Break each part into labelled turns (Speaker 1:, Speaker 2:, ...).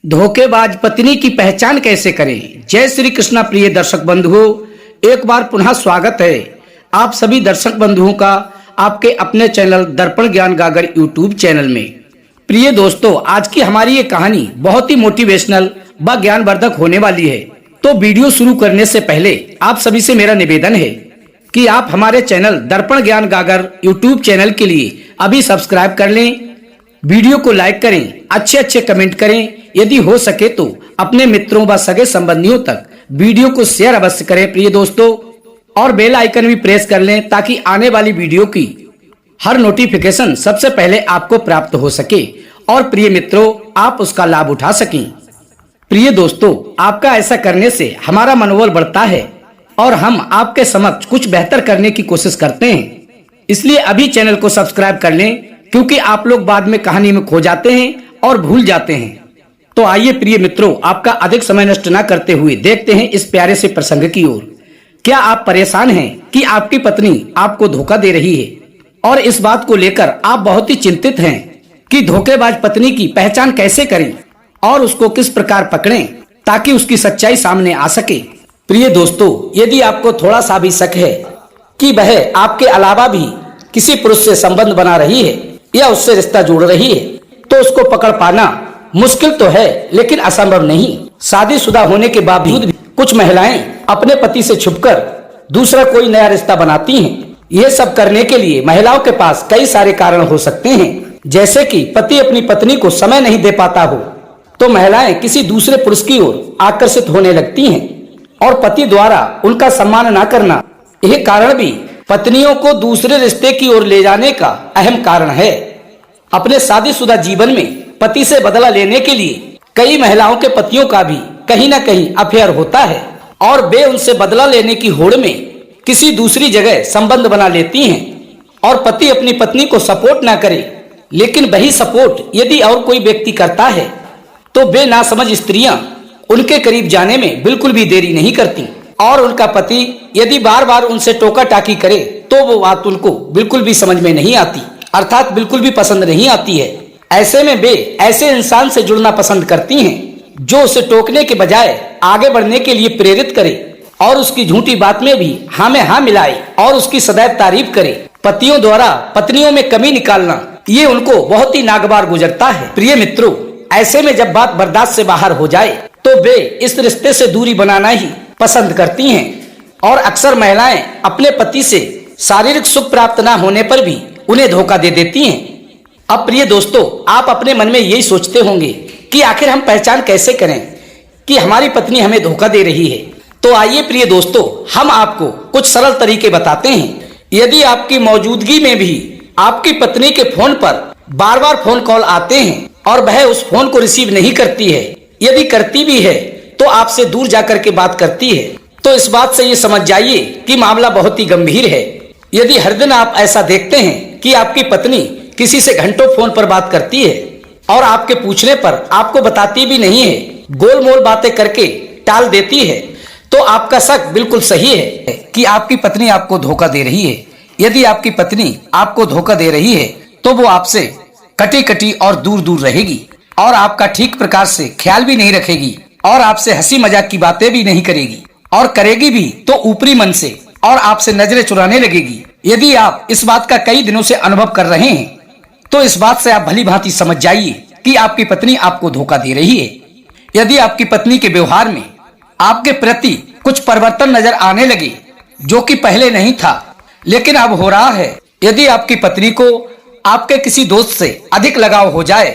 Speaker 1: धोखेबाज पत्नी की पहचान कैसे करें। जय श्री कृष्णा प्रिय दर्शक बंधुओं, एक बार पुनः स्वागत है आप सभी दर्शक बंधुओं का आपके अपने चैनल दर्पण ज्ञान गागर यूट्यूब चैनल में। प्रिय दोस्तों, आज की हमारी ये कहानी बहुत ही मोटिवेशनल व ज्ञानवर्धक होने वाली है। तो वीडियो शुरू करने से पहले आप सभी से मेरा निवेदन है कि आप हमारे चैनल दर्पण ज्ञान गागर यूट्यूब चैनल के लिए अभी सब्सक्राइब कर लें, वीडियो को लाइक करें, अच्छे कमेंट करें, यदि हो सके तो अपने मित्रों व सगे संबंधियों तक वीडियो को शेयर अवश्य करें प्रिय दोस्तों, और बेल आइकन भी प्रेस कर लें ताकि आने वाली वीडियो की हर नोटिफिकेशन सबसे पहले आपको प्राप्त हो सके और प्रिय मित्रों आप उसका लाभ उठा सकें। प्रिय दोस्तों, आपका ऐसा करने से हमारा मनोबल बढ़ता है और हम आपके समक्ष कुछ बेहतर करने की कोशिश करते हैं। इसलिए अभी चैनल को सब्सक्राइब कर लें, क्योंकि आप लोग बाद में कहानी में खो जाते हैं और भूल जाते हैं। तो आइए प्रिय मित्रों, आपका अधिक समय नष्ट न करते हुए देखते हैं इस प्यारे से प्रसंग की ओर। क्या आप परेशान हैं कि आपकी पत्नी आपको धोखा दे रही है और इस बात को लेकर आप बहुत ही चिंतित हैं कि धोखेबाज पत्नी की पहचान कैसे करें और उसको किस प्रकार पकड़ें ताकि उसकी सच्चाई सामने आ सके। प्रिय दोस्तों, यदि आपको थोड़ा सा भी शक है कि वह आपके अलावा भी किसी पुरुष से संबंध बना रही है या उससे रिश्ता जोड़ रही है, तो उसको पकड़ पाना मुश्किल तो है लेकिन असंभव नहीं। शादीशुदा होने के बावजूद भी कुछ महिलाएं अपने पति से छुपकर दूसरा कोई नया रिश्ता बनाती हैं। ये सब करने के लिए महिलाओं के पास कई सारे कारण हो सकते हैं, जैसे कि पति अपनी पत्नी को समय नहीं दे पाता हो तो महिलाएं किसी दूसरे पुरुष की ओर आकर्षित होने लगती हैं, और पति द्वारा उनका सम्मान न करना यह कारण भी पत्नियों को दूसरे रिश्ते की ओर ले जाने का अहम कारण है। अपने शादीशुदा जीवन में पति से बदला लेने के लिए कई महिलाओं के पतियों का भी कहीं न कहीं अफेयर होता है और वे उनसे बदला लेने की होड़ में किसी दूसरी जगह संबंध बना लेती हैं। और पति अपनी पत्नी को सपोर्ट ना करे, लेकिन वही सपोर्ट यदि और कोई व्यक्ति करता है तो वे नासमझ स्त्रियां उनके करीब जाने में बिल्कुल भी देरी नहीं करती, और उनका पति यदि बार बार उनसे टोका टाकी करे तो वो बात उनको बिल्कुल भी समझ में नहीं आती, अर्थात बिल्कुल भी पसंद नहीं आती है। ऐसे में वे ऐसे इंसान से जुड़ना पसंद करती हैं जो उसे टोकने के बजाय आगे बढ़ने के लिए प्रेरित करे और उसकी झूठी बात में भी हाँ में हाँ मिलाए और उसकी सदैव तारीफ करे। पतियों द्वारा पत्नियों में कमी निकालना ये उनको बहुत ही नागवार गुजरता है। प्रिय मित्रों, ऐसे में जब बात बर्दाश्त से बाहर हो जाए तो वे इस रिश्ते से दूरी बनाना ही पसंद करती हैं, और अक्सर महिलाएं अपने पति से शारीरिक सुख प्राप्त न होने पर भी उन्हें धोखा दे देती हैं। अब प्रिय दोस्तों, आप अपने मन में यही सोचते होंगे कि आखिर हम पहचान कैसे करें कि हमारी पत्नी हमें धोखा दे रही है। तो आइए प्रिय दोस्तों, हम आपको कुछ सरल तरीके बताते हैं। यदि आपकी मौजूदगी में भी आपकी पत्नी के फोन पर बार बार फोन कॉल आते हैं और वह उस फोन को रिसीव नहीं करती है, यदि करती भी है तो आपसे दूर जाकर के बात करती है, तो इस बात से ये समझ जाइए कि मामला बहुत ही गंभीर है। यदि हर दिन आप ऐसा देखते हैं कि आपकी पत्नी किसी से घंटों फोन पर बात करती है और आपके पूछने पर आपको बताती भी नहीं है, गोलमोल बातें करके टाल देती है, तो आपका शक बिल्कुल सही है कि आपकी पत्नी आपको धोखा दे रही है। यदि आपकी पत्नी आपको धोखा दे रही है तो वो आपसे कटी कटी और दूर दूर रहेगी और आपका ठीक प्रकार से ख्याल भी नहीं रखेगी और आपसे हंसी मजाक की बातें भी नहीं करेगी, और करेगी भी तो ऊपरी मन से और आपसे नजरें चुराने लगेगी। यदि आप इस बात का कई दिनों से अनुभव कर रहे हैं तो इस बात से आप भली भांति समझ जाइए कि आपकी पत्नी आपको धोखा दे रही है। यदि आपकी पत्नी के व्यवहार में आपके प्रति कुछ परिवर्तन नजर आने लगे जो कि पहले नहीं था लेकिन अब हो रहा है, यदि आपकी पत्नी को आपके किसी दोस्त से अधिक लगाव हो जाए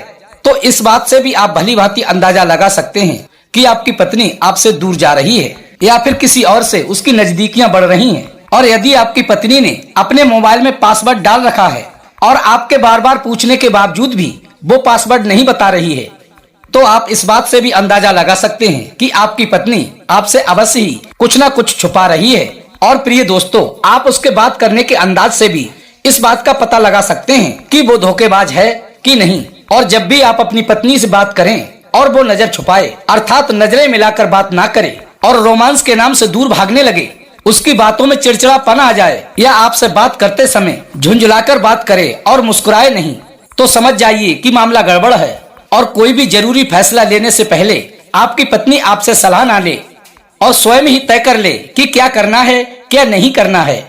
Speaker 1: तो इस बात से भी आप भली भांति अंदाजा लगा सकते हैं कि आपकी पत्नी आपसे दूर जा रही है या फिर किसी और से उसकी नजदीकियां बढ़ रही हैं। और यदि आपकी पत्नी ने अपने मोबाइल में पासवर्ड डाल रखा है और आपके बार बार पूछने के बावजूद भी वो पासवर्ड नहीं बता रही है, तो आप इस बात से भी अंदाजा लगा सकते हैं कि आपकी पत्नी आपसे अवश्य ही कुछ ना कुछ छुपा रही है। और प्रिय दोस्तों, आप उसके बात करने के अंदाज से भी इस बात का पता लगा सकते हैं कि वो धोखेबाज है कि नहीं। और जब भी आप अपनी पत्नी से बात करें और वो नजर छुपाए, अर्थात नजरें मिलाकर बात ना करे और रोमांस के नाम से दूर भागने लगे, उसकी बातों में चिड़चिड़ापन आ जाए या आपसे बात करते समय झुंझलाकर बात करे और मुस्कुराए नहीं, तो समझ जाइए कि मामला गड़बड़ है और कोई भी जरूरी फैसला लेने से पहले आपकी पत्नी आपसे सलाह ना ले और स्वयं ही तय कर ले कि क्या करना है क्या नहीं करना है,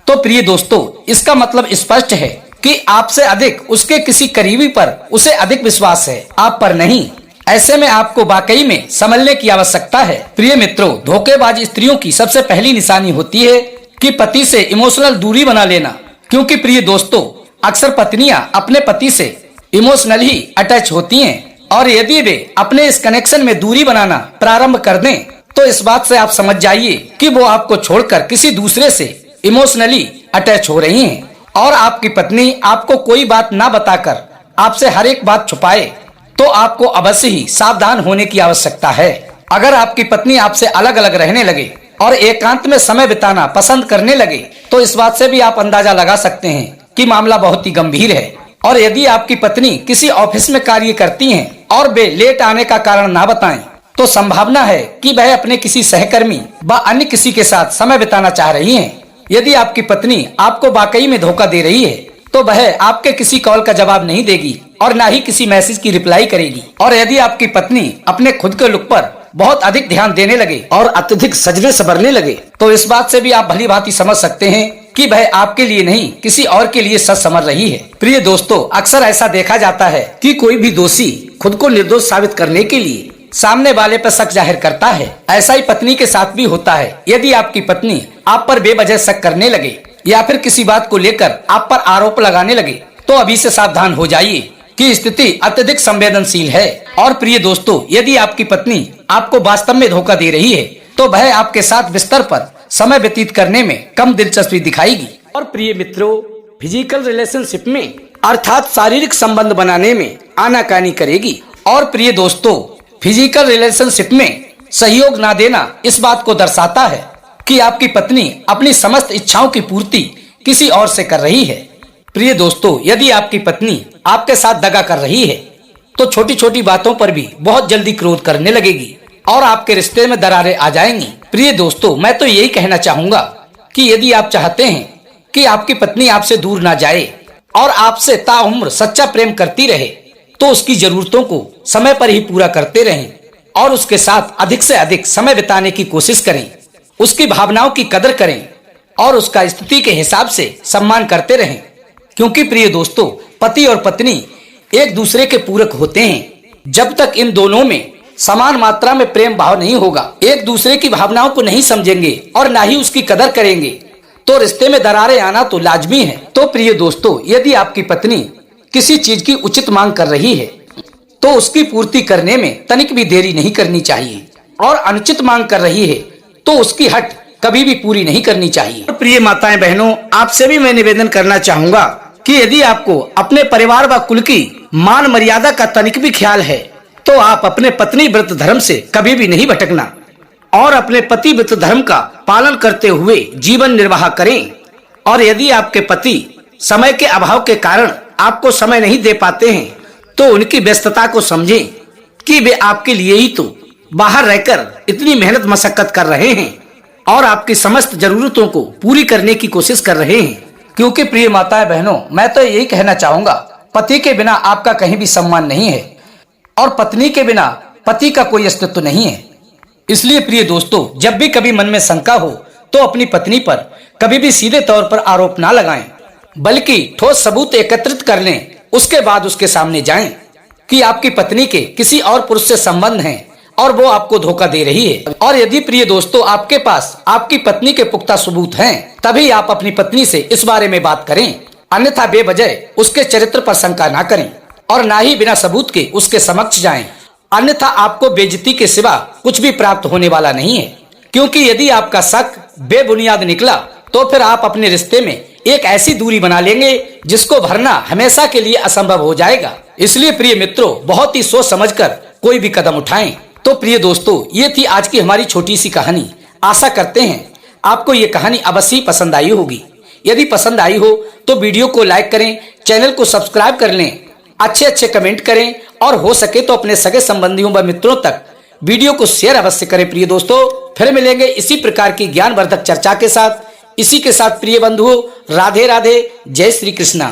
Speaker 1: तो प्रिय दोस्तों इसका मतलब स्पष्ट है कि आपसे अधिक उसके किसी करीबी पर उसे अधिक विश्वास है, आप पर नहीं। ऐसे में आपको वाकई में संभलने की आवश्यकता है। प्रिय मित्रों, धोखेबाज स्त्रियों की सबसे पहली निशानी होती है कि पति से इमोशनल दूरी बना लेना। क्योंकि प्रिय दोस्तों, अक्सर पत्नियां अपने पति से इमोशनली अटैच होती हैं और यदि वे अपने इस कनेक्शन में दूरी बनाना प्रारंभ कर दें तो इस बात से आप समझ जाइए कि वो आपको छोड़कर किसी दूसरे से इमोशनली अटैच हो रही हैं। और आपकी पत्नी आपको कोई बात ना बताकर आपसे हर एक बात छुपाए तो आपको अवश्य ही सावधान होने की आवश्यकता है। अगर आपकी पत्नी आपसे अलग अलग रहने लगे और एकांत में समय बिताना पसंद करने लगे तो इस बात से भी आप अंदाजा लगा सकते हैं कि मामला बहुत ही गंभीर है। और यदि आपकी पत्नी किसी ऑफिस में कार्य करती हैं और वे लेट आने का कारण ना बताएं तो संभावना है कि वह अपने किसी सहकर्मी व अन्य किसी के साथ समय बिताना चाह रही हैं। यदि आपकी पत्नी आपको वाकई में धोखा दे रही है तो वह आपके किसी कॉल का जवाब नहीं देगी और ना ही किसी मैसेज की रिप्लाई करेगी। और यदि आपकी पत्नी अपने खुद के लुक पर बहुत अधिक ध्यान देने लगे और अत्यधिक सजने संवरने लगे तो इस बात से भी आप भली भांति समझ सकते हैं कि वह आपके लिए नहीं किसी और के लिए सच समझ रही है। प्रिय दोस्तों, अक्सर ऐसा देखा जाता है कि कोई भी दोषी खुद को निर्दोष साबित करने के लिए सामने वाले पर शक जाहिर करता है। ऐसा ही पत्नी के साथ भी होता है। यदि आपकी पत्नी आप पर बेवजह शक करने लगे या फिर किसी बात को लेकर आप पर आरोप लगाने लगे तो अभी से सावधान हो जाइए कि स्थिति अत्यधिक संवेदनशील है। और प्रिय दोस्तों, यदि आपकी पत्नी आपको वास्तव में धोखा दे रही है तो वह आपके साथ बिस्तर पर समय व्यतीत करने में कम दिलचस्पी दिखाएगी। और प्रिय मित्रों, फिजिकल रिलेशनशिप में अर्थात शारीरिक संबंध बनाने में आनाकानी करेगी। और प्रिय दोस्तों, फिजिकल रिलेशनशिप में सहयोग ना देना इस बात को दर्शाता है कि आपकी पत्नी अपनी समस्त इच्छाओं की पूर्ति किसी और से कर रही है। प्रिय दोस्तों, यदि आपकी पत्नी आपके साथ दगा कर रही है तो छोटी छोटी बातों पर भी बहुत जल्दी क्रोध करने लगेगी और आपके रिश्ते में दरारें आ जाएंगी। प्रिय दोस्तों, मैं तो यही कहना चाहूंगा कि यदि आप चाहते हैं कि आपकी पत्नी आपसे दूर ना जाए और आपसे ताउम्र सच्चा प्रेम करती रहे तो उसकी जरूरतों को समय पर ही पूरा करते रहें और उसके साथ अधिक से अधिक समय बिताने की कोशिश करें, उसकी भावनाओं की कदर करें और उसका स्थिति के हिसाब से सम्मान करते रहें। क्योंकि प्रिय दोस्तों, पति और पत्नी एक दूसरे के पूरक होते हैं। जब तक इन दोनों में समान मात्रा में प्रेम भाव नहीं होगा, एक दूसरे की भावनाओं को नहीं समझेंगे और ना ही उसकी कदर करेंगे तो रिश्ते में दरारें आना तो लाजमी है। तो प्रिय दोस्तों, यदि आपकी पत्नी किसी चीज की उचित मांग कर रही है तो उसकी पूर्ति करने में तनिक भी देरी नहीं करनी चाहिए और अनुचित मांग कर रही है तो उसकी हट कभी भी पूरी नहीं करनी चाहिए। प्रिय माताएं बहनों, आपसे भी मैं निवेदन करना चाहूंगा कि यदि आपको अपने परिवार व कुल की मान मर्यादा का तनिक भी ख्याल है तो आप अपने पत्नी व्रत धर्म से कभी भी नहीं भटकना और अपने पति व्रत धर्म का पालन करते हुए जीवन निर्वाह करें। और यदि आपके पति समय के अभाव के कारण आपको समय नहीं दे पाते हैं तो उनकी व्यस्तता को समझें कि वे आपके लिए ही तो बाहर रहकर इतनी मेहनत मशक्कत कर रहे हैं और आपकी समस्त जरूरतों को पूरी करने की कोशिश कर रहे हैं। क्योंकि प्रिय माताएं बहनों, मैं तो यही कहना चाहूंगा, पति के बिना आपका कहीं भी सम्मान नहीं है और पत्नी के बिना पति का कोई अस्तित्व नहीं है। इसलिए प्रिय दोस्तों, जब भी कभी मन में शंका हो तो अपनी पत्नी पर कभी भी सीधे तौर पर आरोप ना लगाएं, बल्कि ठोस सबूत एकत्रित कर लें, उसके बाद उसके सामने जाएं कि आपकी पत्नी के किसी और पुरुष से संबंध हैं और वो आपको धोखा दे रही है। और यदि प्रिय दोस्तों आपके पास आपकी पत्नी के पुख्ता सबूत हैं, तभी आप अपनी पत्नी से इस बारे में बात करें, अन्यथा बेवजह उसके चरित्र पर शंका ना करें और ना ही बिना सबूत के उसके समक्ष जाएं, अन्यथा आपको बेइज्जती के सिवा कुछ भी प्राप्त होने वाला नहीं है। क्योंकि यदि आपका शक बेबुनियाद निकला तो फिर आप अपने रिश्ते में एक ऐसी दूरी बना लेंगे जिसको भरना हमेशा के लिए असंभव हो जाएगा। इसलिए प्रिय मित्रों, बहुत ही सोच समझकर कोई भी कदम उठाएं। तो प्रिय दोस्तों, ये थी आज की हमारी छोटी सी कहानी। आशा करते हैं आपको ये कहानी अवश्य ही पसंद आई होगी। यदि पसंद आई हो तो वीडियो को लाइक करें, चैनल को सब्सक्राइब कर लें, अच्छे अच्छे कमेंट करें और हो सके तो अपने सगे संबंधियों व मित्रों तक वीडियो को शेयर अवश्य करें। प्रिय दोस्तों, फिर मिलेंगे इसी प्रकार की ज्ञानवर्धक चर्चा के साथ। इसी के साथ प्रिय बंधुओं, राधे राधे, जय श्री कृष्णा।